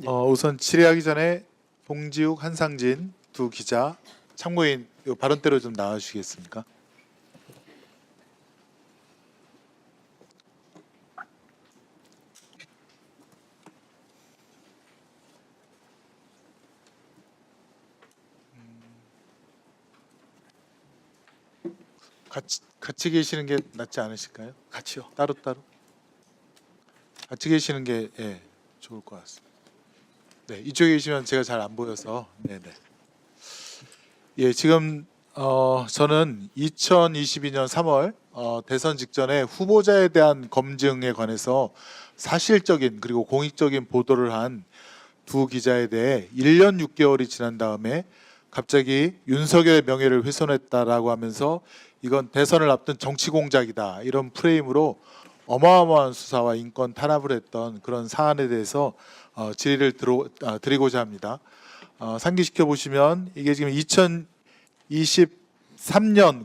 우선 질의하기 전에 봉지욱, 한상진 두 기자 참고인 요 발언대로 좀 나와주시겠습니까? 같이 계시는 게 낫지 않으실까요? 같이요. 따로따로 같이 계시는 게 좋을 것 같습니다. 네, 이쪽에 계시면 제가 잘 안 보여서 네네. 예, 지금 저는 2022년 3월 대선 직전에 후보자에 대한 검증에 관해서 사실적인 그리고 공익적인 보도를 한 두 기자에 대해 1년 6개월이 지난 다음에 갑자기 윤석열의 명예를 훼손했다라고 하면서 이건 대선을 앞둔 정치 공작이다 이런 프레임으로 어마어마한 수사와 인권 탄압을 했던 그런 사안에 대해서 질의를 드리고자 합니다. 상기시켜 보시면 이게 지금 2023년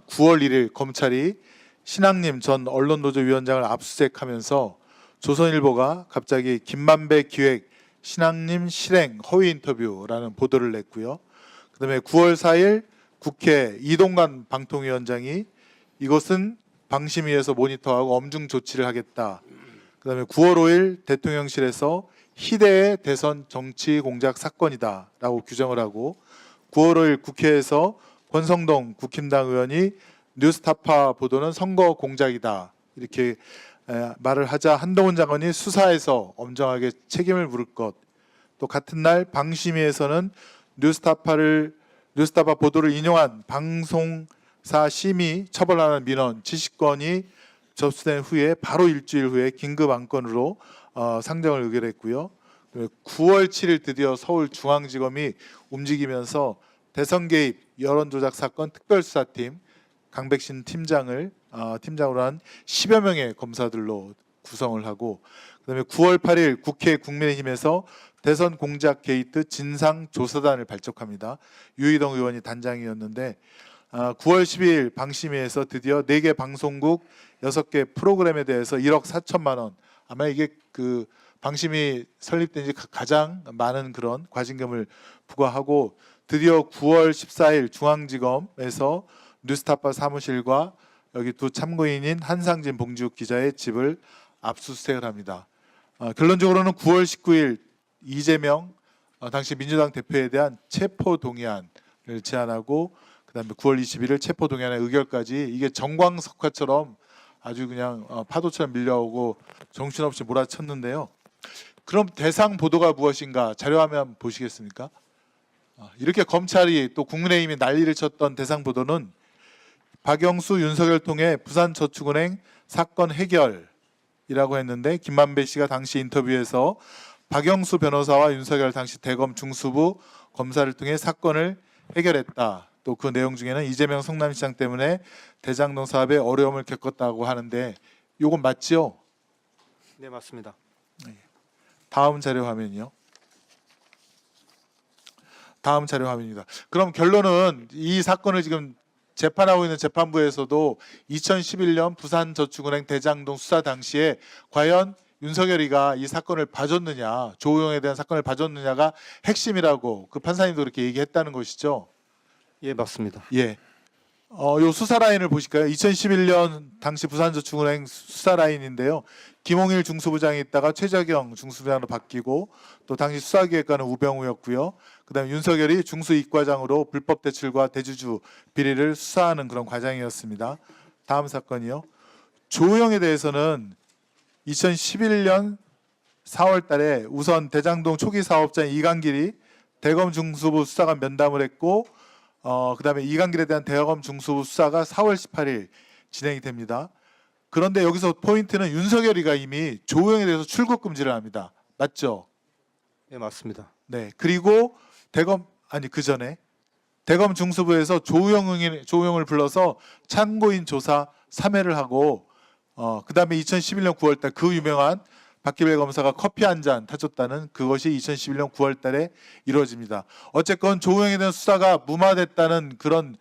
9월 1일 검찰이 신학님 전 언론노조위원장을 압수수색하면서 조선일보가 갑자기 김만배 기획 신학님 실행 허위 인터뷰라는 보도를 냈고요. 그다음에 9월 4일 국회 이동관 방통위원장이 이것은 방심위에서 모니터하고 엄중 조치를 하겠다. 그다음에 9월 5일 대통령실에서 희대의 대선 정치 공작 사건이다라고 규정을 하고 9월 5일 국회에서 권성동 국힘당 의원이 뉴스타파 보도는 선거 공작이다 이렇게 말을 하자 한동훈 장관이 수사에서 엄정하게 책임을 물을 것. 또 같은 날 방심위에서는 뉴스타파 보도를 인용한 방송사 심의 처벌하는 민원 70건이 접수된 후에 바로 일주일 후에 긴급 안건으로 상정을 의결했고요. 9월 7일 드디어 서울중앙지검이 움직이면서 대선 개입 여론조작 사건 특별수사팀 강백신 팀장으로 한 10여 명의 검사들로 구성을 하고 그다음에 9월 8일 국회 국민의힘에서 대선 공작 게이트 진상조사단을 발족합니다. 유희동 의원이 단장이었는데 9월 12일 방심위에서 드디어 4개 방송국 6개 프로그램에 대해서 1억 4천만 원 아마 이게 그 방심위 설립된 지 가장 많은 그런 과징금을 부과하고 드디어 9월 14일 중앙지검에서 뉴스타파 사무실과 여기 두 참고인인 한상진 봉지욱 기자의 집을 압수수색을 합니다. 결론적으로는 9월 19일 이재명 당시 민주당 대표에 대한 체포 동의안을 제안하고 그다음에 9월 21일 체포 동의안의 의결까지 이게 정광석화처럼 아주 그냥 파도처럼 밀려오고 정신없이 몰아쳤는데요. 그럼 대상 보도가 무엇인가 자료화면 보시겠습니까? 이렇게 검찰이 또 국민의힘이 난리를 쳤던 대상 보도는 박영수, 윤석열 통해 부산저축은행 사건 해결이라고 했는데 김만배 씨가 당시 인터뷰에서 박영수 변호사와 윤석열 당시 대검 중수부 검사를 통해 사건을 해결했다. 또 그 내용 중에는 이재명 성남시장 때문에 대장동 사업에 어려움을 겪었다고 하는데 이건 맞죠? 네, 맞습니다. 다음 자료 화면이요. 다음 자료 화면입니다. 그럼 결론은 이 사건을 지금 재판하고 있는 재판부에서도 2011년 부산저축은행 대장동 수사 당시에 과연 윤석열이가 이 사건을 봐줬느냐, 조우영에 대한 사건을 봐줬느냐가 핵심이라고 그 판사님도 그렇게 얘기했다는 것이죠. 예, 맞습니다. 예. 요 수사 라인을 보실까요? 2011년 당시 부산저축은행 수사 라인인데요. 김홍일 중수부장이 있다가 최재경 중수부장으로 바뀌고 또 당시 수사기획관은 우병우였고요. 그다음에 윤석열이 중수이과장으로 불법 대출과 대주주 비리를 수사하는 그런 과정이었습니다. 다음 사건이요. 조우영에 대해서는 2011년 4월 달에 우선 대장동 초기 사업자인 이강길이 대검 중수부 수사관 면담을 했고 그다음에 이강길에 대한 대검 중수부 수사가 4월 18일 진행이 됩니다. 그런데 여기서 포인트는 윤석열이가 이미 조우영에 대해서 출국 금지를 합니다. 맞죠? 예, 맞습니다. 네. 그리고 그 전에 대검 중수부에서 조우영을 불러서 참고인 조사 3회를 하고 그다음에 2011년 9월 달 그 유명한 박기별 검사가 커피 한 잔 타줬다는 그것이 2011년 9월 달에 이루어집니다. 어쨌건 조우영에 대한 수사가 무마됐다는 그런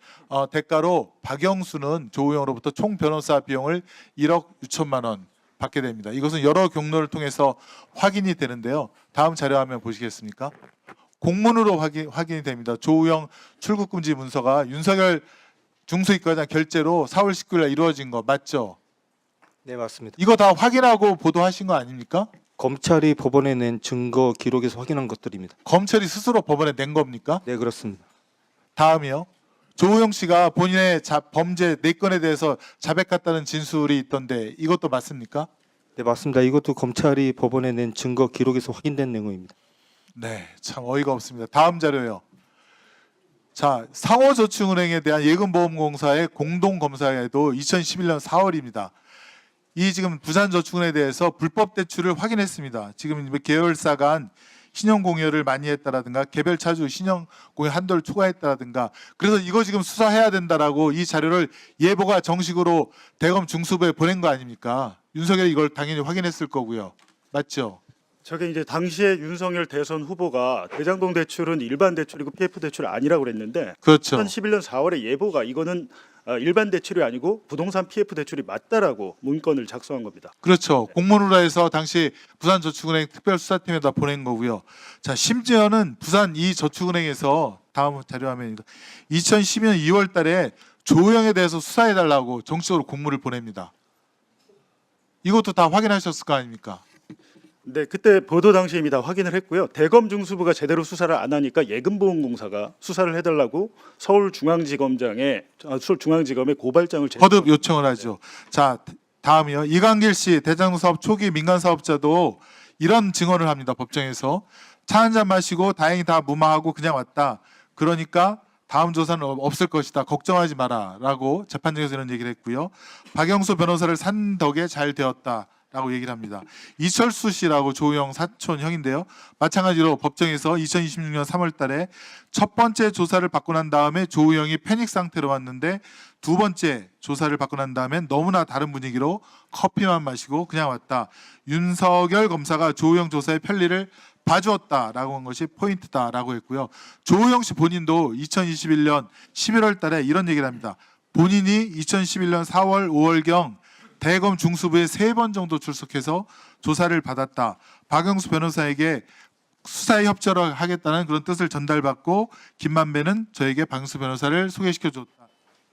대가로 박영수는 조우영으로부터 총 변호사 비용을 1억 6천만 원 받게 됩니다. 이것은 여러 경로를 통해서 확인이 되는데요. 다음 자료 화면 보시겠습니까? 공문으로 확인이 됩니다. 조우영 출국금지 문서가 윤석열 중수이과장 결재로 4월 19일 날 이루어진 거 맞죠? 네, 맞습니다. 이거 다 확인하고 보도하신 거 아닙니까? 검찰이 법원에 낸 증거 기록에서 확인한 것들입니다. 검찰이 스스로 법원에 낸 겁니까? 네, 그렇습니다. 다음이요. 조우영 씨가 본인의 범죄 4건에 대해서 자백 같다는 진술이 있던데 이것도 맞습니까? 네, 맞습니다. 이것도 검찰이 법원에 낸 증거 기록에서 확인된 내용입니다. 네, 참 어이가 없습니다. 다음 자료요. 자, 상호저축은행에 대한 예금보험공사의 공동검사에도 2011년 4월입니다. 이 지금 부산저축은행에 대해서 불법 대출을 확인했습니다. 지금 계열사 간 신용공여를 많이 했다라든가 개별 차주 신용공여 한도를 초과했다라든가 그래서 이거 지금 수사해야 된다라고 이 자료를 예보가 정식으로 대검 중수부에 보낸 거 아닙니까? 윤석열이 이걸 당연히 확인했을 거고요. 맞죠? 저게 이제 당시에 윤석열 대선 후보가 대장동 대출은 일반 대출이고 PF 대출 아니라고 그랬는데 그렇죠. 2011년 4월에 예보가 이거는 일반 대출이 아니고 부동산 PF 대출이 맞다라고 문건을 작성한 겁니다. 그렇죠. 공문으로 해서 당시 부산저축은행 특별수사팀에다 보낸 거고요. 자, 심지어는 부산 이 저축은행에서 다음 자료 화면입니다. 2012년 2월 달에 조우영에 대해서 수사해달라고 정식으로 공문을 보냅니다. 이것도 다 확인하셨을 거 아닙니까? 네, 그때 보도 당시에 이미 다 확인을 했고요. 대검 중수부가 제대로 수사를 안 하니까 예금보험공사가 수사를 해달라고 서울중앙지검에 고발장을 거듭 요청을 하죠. 자, 다음이요. 이광길 씨 대장동 사업 초기 민간 사업자도 이런 증언을 합니다. 법정에서 차 한 잔 마시고 다행히 다 무마하고 그냥 왔다. 그러니까 다음 조사는 없을 것이다. 걱정하지 마라라고 재판장에서 이런 얘기를 했고요. 박영수 변호사를 산 덕에 잘 되었다. 라고 얘기를 합니다. 이철수 씨라고 조우영 사촌 형인데요. 마찬가지로 법정에서 2026년 3월 달에 첫 번째 조사를 받고 난 다음에 조우영이 패닉 상태로 왔는데 두 번째 조사를 받고 난 다음에 너무나 다른 분위기로 커피만 마시고 그냥 왔다. 윤석열 검사가 조우영 조사의 편리를 봐주었다라고 한 것이 포인트다라고 했고요. 조우영 씨 본인도 2021년 11월 달에 이런 얘기를 합니다. 본인이 2011년 4월, 5월경 대검 중수부에 3번 정도 출석해서 조사를 받았다. 박영수 변호사에게 수사에 협조를 하겠다는 그런 뜻을 전달받고 김만배는 저에게 박영수 변호사를 소개시켜줬다.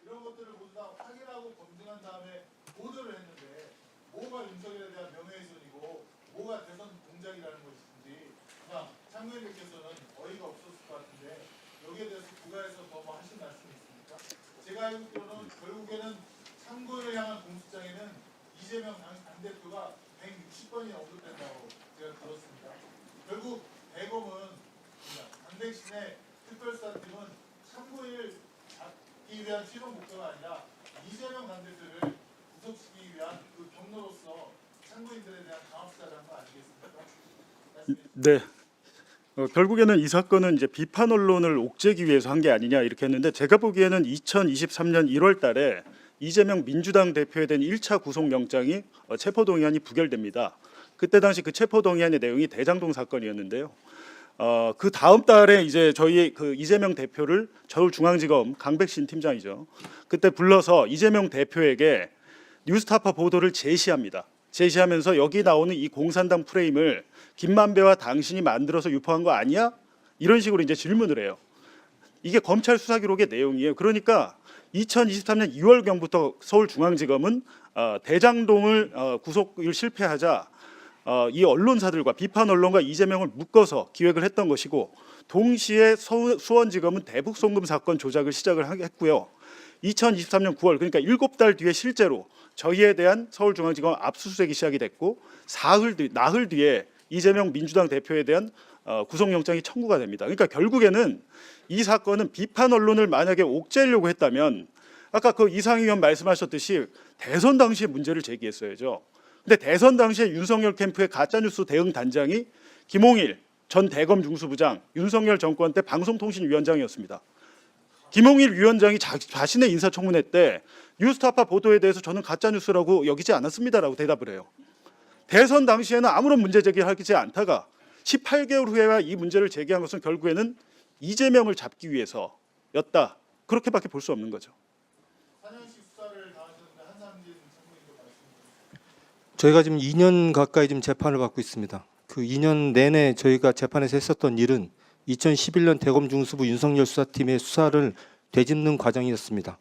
이런 것들을 모두 다 확인하고 검증한 다음에 보도를 했는데 뭐가 윤석열에 대한 명예훼손이고 뭐가 대선 공작이라는 것인지 그냥 참고인들께서는 어이가 없었을 것 같은데 여기에 대해서 부가에서 더 뭐 하신 말씀이 있습니까? 제가 알기로는 결국에는 참고인을 향한 공수장에는 이재명 당대표가 160번이 언급된다고 제가 들었습니다. 결국 대검은 당대신의 특별수사팀은 참고인을 잡기 위한 최종 목표가 아니라 이재명 당대표를 구속시키기 위한 그 경로로서 참고인들에 대한 강압수사를 한 거 아니겠습니까? 네. 결국에는 이 사건은 이제 비판 언론을 옥죄기 위해서 한 게 아니냐 이렇게 했는데 제가 보기에는 2023년 1월 달에 이재명 민주당 대표에 대한 1차 구속영장이 체포동의안이 부결됩니다. 그때 당시 그 체포동의안의 내용이 대장동 사건이었는데요. 그 다음 달에 이제 저희 그 이재명 대표를 서울중앙지검 강백신 팀장이죠. 그때 불러서 이재명 대표에게 뉴스타파 보도를 제시합니다. 제시하면서 여기 나오는 이 공산당 프레임을 김만배와 당신이 만들어서 유포한 거 아니야? 이런 식으로 이제 질문을 해요. 이게 검찰 수사 기록의 내용이에요. 그러니까 2023년 2월경부터 서울중앙지검은 대장동을 구속을 실패하자 이 언론사들과 비판 언론과 이재명을 묶어서 기획을 했던 것이고 동시에 수원지검은 대북 송금 사건 조작을 시작을 했고요. 2023년 9월 그러니까 7달 뒤에 실제로 저희에 대한 서울중앙지검 압수수색이 시작이 됐고 나흘 뒤에 이재명 민주당 대표에 대한 구속영장이 청구가 됩니다. 그러니까 결국에는 이 사건은 비판 언론을 만약에 옥죄려고 했다면 아까 그 이상희 의원 말씀하셨듯이 대선 당시에 문제를 제기했어야죠. 근데 대선 당시에 윤석열 캠프의 가짜뉴스 대응 단장이 김홍일 전 대검 중수부장, 윤석열 정권 때 방송통신위원장이었습니다. 김홍일 위원장이 자신의 인사청문회 때 뉴스타파 보도에 대해서 저는 가짜뉴스라고 여기지 않았습니다라고 대답을 해요. 대선 당시에는 아무런 문제 제기를 하지 않다가 18개월 후에야 이 문제를 제기한 것은 결국에는 이재명을 잡기 위해서였다. 그렇게밖에 볼 수 없는 거죠. 저희가 지금 2년 가까이 지금 재판을 받고 있습니다. 그 2년 내내 저희가 재판에서 했었던 일은 2011년 대검 중수부 윤석열 수사팀의 수사를 되짚는 과정이었습니다.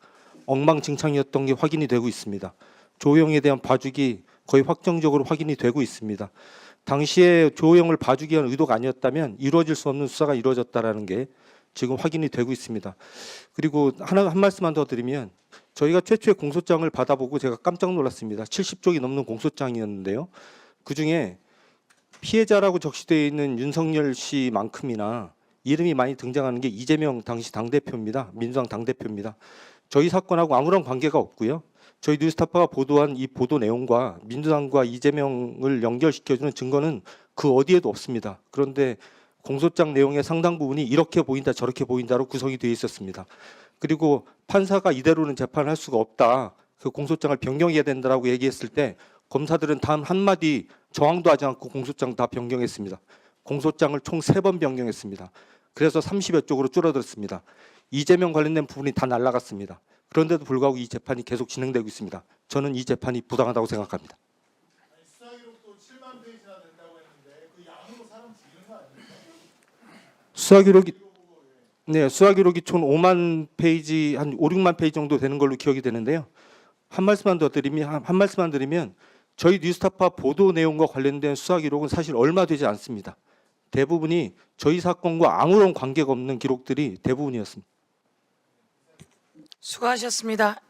엉망진창이었던 게 확인이 되고 있습니다. 조호영에 대한 봐주기 거의 확정적으로 확인이 되고 있습니다. 당시에 조호영을 봐주기 위한 의도가 아니었다면 이루어질 수 없는 수사가 이루어졌다라는 게 지금 확인이 되고 있습니다. 그리고 한 말씀만 더 드리면 저희가 최초의 공소장을 받아보고 제가 깜짝 놀랐습니다. 70쪽이 넘는 공소장이었는데요. 그중에 피해자라고 적시되어 있는 윤석열 씨만큼이나 이름이 많이 등장하는 게 이재명 당시 당대표입니다. 민주당 당대표입니다. 저희 사건하고 아무런 관계가 없고요. 저희 뉴스타파가 보도한 이 보도 내용과 민주당과 이재명을 연결시켜주는 증거는 그 어디에도 없습니다. 그런데 공소장 내용의 상당 부분이 이렇게 보인다 저렇게 보인다로 구성이 되어 있었습니다. 그리고 판사가 이대로는 재판을 할 수가 없다. 그 공소장을 변경해야 된다라고 얘기했을 때 검사들은 단 한마디 저항도 하지 않고 공소장 다 변경했습니다. 공소장을 총 3번 변경했습니다. 그래서 30여 쪽으로 줄어들었습니다. 이재명 관련된 부분이 다 날아갔습니다. 그런데도 불구하고 이 재판이 계속 진행되고 있습니다. 저는 이 재판이 부당하다고 생각합니다. 수사 기록도 7만 페이지나 된다고 했는데 그 양으로 사람 죽이는 거 아닙니까? 수사 기록이 총 5만 페이지 한 5, 6만 페이지 정도 되는 걸로 기억이 되는데요. 한 말씀만 드리면 저희 뉴스타파 보도 내용과 관련된 수사 기록은 사실 얼마 되지 않습니다. 대부분이 저희 사건과 아무런 관계가 없는 기록들이 대부분이었습니다. 수고하셨습니다.